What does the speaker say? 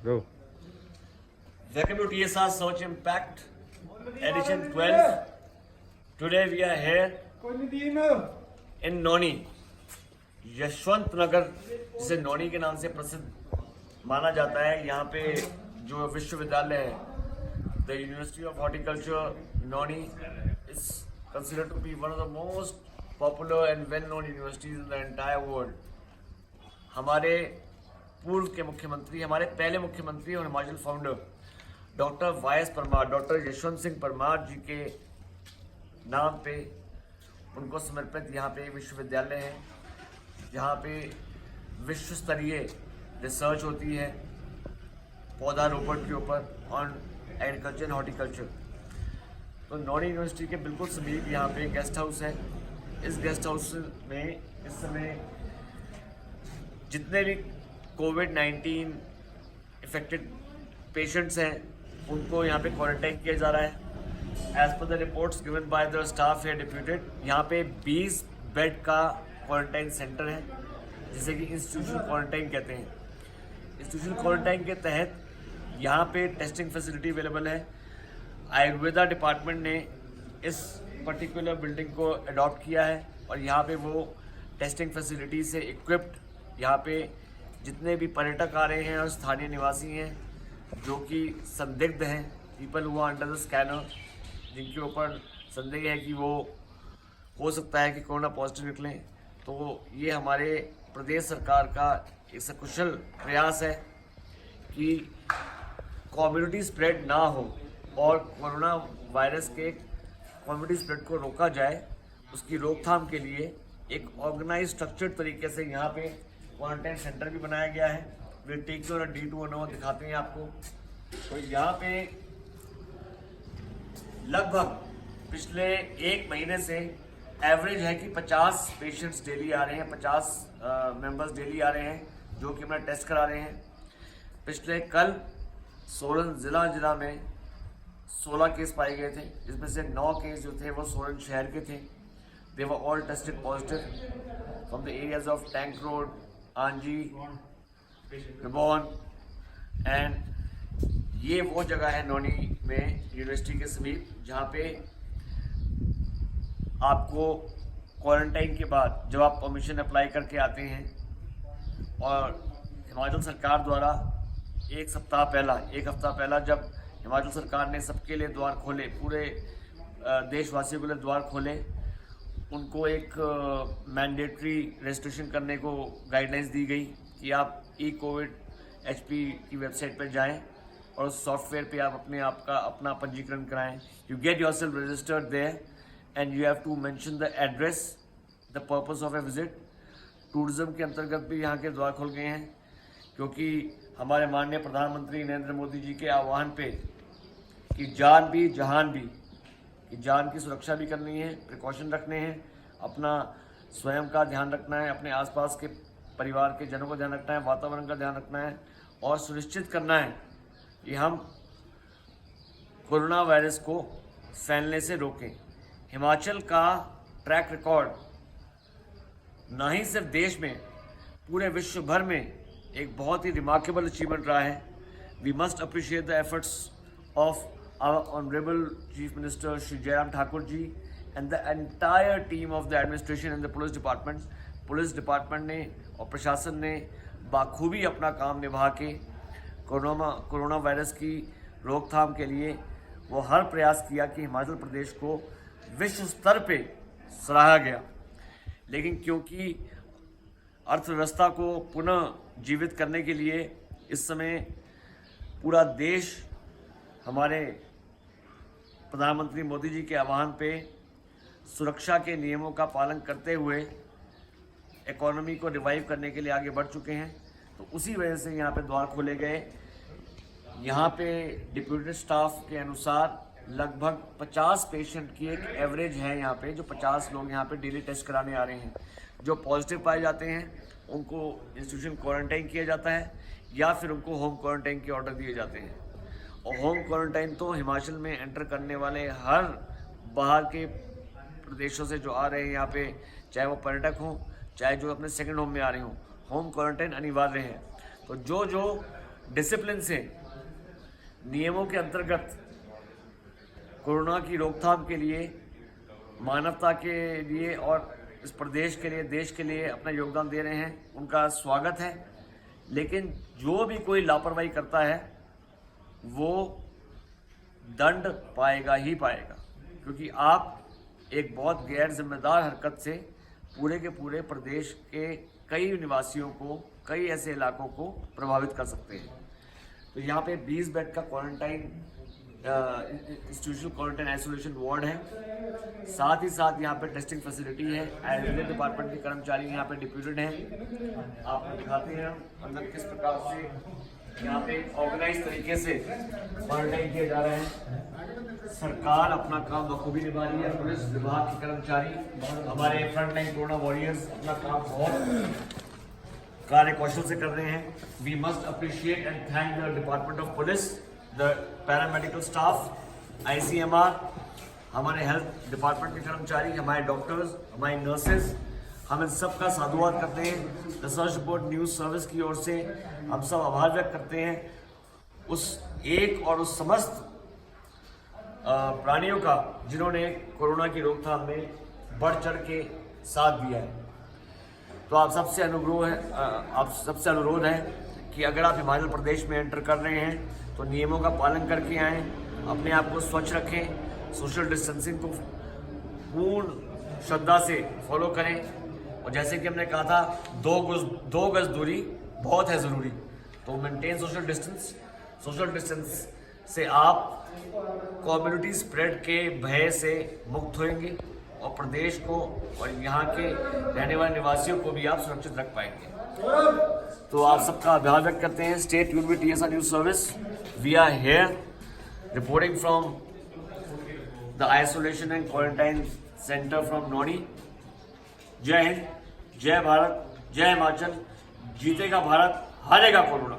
Go. Welcome to TSR Search Impact Edition 12. Today we are here in Noni, Yashwant नगर, जिसे नौनी के नाम से प्रसिद्ध माना जाता है। यहाँ पे जो विश्वविद्यालय है, द यूनिवर्सिटी ऑफ हॉर्टिकल्चर नौनी is considered to be one of the most popular and well-known universities in the entire world. हमारे पूर्व के मुख्यमंत्री, हमारे पहले मुख्यमंत्री और Himachal founder doctor Y S. Parmar, doctor Yashwant Singh Parmar ji के नाम पे उनको समर्पित यहाँ पे विश्वविद्यालय है, जहाँ पे विश्व स्तरीय रिसर्च होती है पौधारोपण के ऊपर ऑन एग्रीकल्चर एंड हॉर्टिकल्चर। तो नौनी यूनिवर्सिटी के बिल्कुल समीप यहाँ पे गेस्ट हाउस है। इस गेस्ट हाउस में इस समय जितने भी कोविड-19 इफेक्टेड पेशेंट्स हैं उनको यहाँ पे क्वारंटाइन किया जा रहा है। As per the reports given by the staff है डिप्यूटेड, यहाँ पे 20 बेड का क्वारंटाइन सेंटर है, जिसे कि इंस्टीट्यूशनल क्वारंटाइन कहते हैं। इंस्टीट्यूशनल क्वारंटाइन के तहत यहाँ पे टेस्टिंग फैसिलिटी अवेलेबल है। आयुर्वेदा डिपार्टमेंट ने इस पर्टिकुलर बिल्डिंग को अडॉप्ट किया है और यहाँ पे वो टेस्टिंग फैसिलिटी से इक्विप्ड यहाँ पे जितने भी पर्यटक आ रहे हैं और स्थानीय निवासी हैं जो कि संदिग्ध हैं, पीपल हुआ अंडर द स्कैनर, जिनके ऊपर संदेह है कि वो हो सकता है कि कोरोना पॉजिटिव निकलें, तो ये हमारे प्रदेश सरकार का एक सकुशल प्रयास है कि कम्युनिटी स्प्रेड ना हो और कोरोना वायरस के कम्युनिटी स्प्रेड को रोका जाए। उसकी रोकथाम के लिए एक ऑर्गेनाइज स्ट्रक्चर्ड तरीके से यहाँ पे क्वारंटाइन सेंटर भी बनाया गया है। वे टेक यू ऑन D210 दिखाते हैं आपको। तो यहाँ पे लगभग पिछले एक महीने से एवरेज है कि 50 पेशेंट्स डेली आ रहे हैं, 50 मेंबर्स डेली आ रहे हैं जो कि अपना टेस्ट करा रहे हैं। पिछले कल सोलन जिला में 16 केस पाए गए थे, जिसमें से 9 केस जो थे वो सोलन शहर के थे। They were all tested positive from the areas of tank road, Anji, Rabon and ये वो जगह है नौनी में यूनिवर्सिटी के समीप जहाँ पे आपको क्वारंटाइन के बाद जब आप परमिशन अप्लाई करके आते हैं और हिमाचल सरकार द्वारा एक हफ्ता पहला जब हिमाचल सरकार ने सबके लिए द्वार खोले, पूरे देशवासियों के लिए द्वार खोले, उनको एक मैंडेटरी रजिस्ट्रेशन करने को गाइडलाइंस दी गई कि आप ई-कोविड HP की वेबसाइट पर जाएं और उस सॉफ्टवेयर पे आप अपना पंजीकरण कराएं। You get yourself registered there and you have to mention the address, the purpose of a visit. Tourism के अंतर्गत भी यहाँ के द्वार खुल गए हैं, क्योंकि हमारे माननीय प्रधानमंत्री नरेंद्र मोदी जी के आह्वान पे कि जान भी जहान भी, कि जान की सुरक्षा भी करनी है, प्रिकॉशन रखने हैं, अपना स्वयं का ध्यान रखना है, अपने आसपास के परिवार के जनों का ध्यान रखना है, वातावरण का ध्यान रखना है और सुनिश्चित करना है कि हम कोरोना वायरस को फैलने से रोकें। हिमाचल का ट्रैक रिकॉर्ड ना ही सिर्फ देश में, पूरे विश्व भर में एक बहुत ही रिमार्केबल अचीवमेंट रहा है। We must appreciate the efforts of our honourable chief minister Shri Jairam Thakur ji and the entire team of the administration and the police department. Police department ने और प्रशासन ने बाखूबी अपना काम निभा के कोरोना वायरस की रोकथाम के लिए वो हर प्रयास किया कि हिमाचल प्रदेश को विश्व स्तर पे सराहा गया। लेकिन क्योंकि अर्थव्यवस्था को पुनः जीवित करने के लिए इस समय पूरा देश हमारे प्रधानमंत्री मोदी जी के आह्वान पे सुरक्षा के नियमों का पालन करते हुए इकोनॉमी को रिवाइव करने के लिए आगे बढ़ चुके हैं, तो उसी वजह से यहाँ पे द्वार खोले गए। यहाँ पे डिप्यूटेड स्टाफ के अनुसार लगभग 50 पेशेंट की एक एवरेज है यहाँ पे, जो 50 लोग यहाँ पे डेली टेस्ट कराने आ रहे हैं। जो पॉजिटिव पाए जाते हैं उनको इंस्टीट्यूशन क्वारंटाइन किया जाता है या फिर उनको होम क्वारंटाइन के ऑर्डर दिए जाते हैं। और होम क्वारंटाइन तो हिमाचल में एंटर करने वाले हर बाहर के प्रदेशों से जो आ रहे हैं यहाँ पे, चाहे वो पर्यटक हों चाहे जो अपने सेकंड होम में आ रहे हों, होम क्वारंटाइन अनिवार्य है। तो जो डिसिप्लिन से, नियमों के अंतर्गत कोरोना की रोकथाम के लिए, मानवता के लिए और इस प्रदेश के लिए, देश के लिए अपना योगदान दे रहे हैं, उनका स्वागत है। लेकिन जो भी कोई लापरवाही करता है वो दंड पाएगा ही पाएगा, क्योंकि आप एक बहुत गैर जिम्मेदार हरकत से पूरे के पूरे प्रदेश के कई निवासियों को, कई ऐसे इलाकों को प्रभावित कर सकते हैं। तो यहाँ पे 20 बेड का quarantine institutional quarantine isolation ward है। साथ ही साथ यहाँ पे टेस्टिंग फैसिलिटी है। एग्रीकल्चर डिपार्टमेंट के कर्मचारी यहाँ पे डिप्यूटेड हैं। आपको दिखाते हैं अंदर किस प्रकार से यहाँ पे ऑर्गेनाइज तरीके से क्वारंटाइन किया जा रहा है। सरकार अपना काम बखूबी निभा रही है। पुलिस विभाग के कर्मचारी, हमारे फ्रंट लाइन कोरोना वॉरियर्स अपना काम बहुत कार्य कौशल से कर रहे हैं। We must appreciate and thank the department of police, the paramedical staff, ICMR, हमारे हेल्थ डिपार्टमेंट के कर्मचारी, हमारे डॉक्टर्स, हमारी नर्सेज, हम इन सब का साधुवाद करते हैं। The search report news service की ओर से हम सब आभार व्यक्त करते हैं उस एक और उस समस्त प्राणियों का जिन्होंने कोरोना की रोकथाम में बढ़ चढ़ के साथ दिया है। तो आप सबसे अनुरोध है कि अगर आप हिमाचल प्रदेश में एंटर कर रहे हैं तो नियमों का पालन करके आएँ, अपने आप को स्वच्छ रखें, सोशल डिस्टेंसिंग को पूर्ण श्रद्धा से फॉलो करें। और जैसे कि हमने कहा था, 2 गज दूरी बहुत है ज़रूरी, तो maintain social distance. Social distance से आप कम्युनिटी स्प्रेड के भय से मुक्त होंगे और प्रदेश को और यहाँ के रहने वाले निवासियों को भी आप सुरक्षित रख पाएंगे। तो आप सबका आभार व्यक्त करते हैं। Stay tuned with TSR news service. We are here reporting from the isolation and quarantine centre from Nauni. जय हिंद, जय भारत, जय हिमाचल। जीतेगा भारत, हारेगा कोरोना।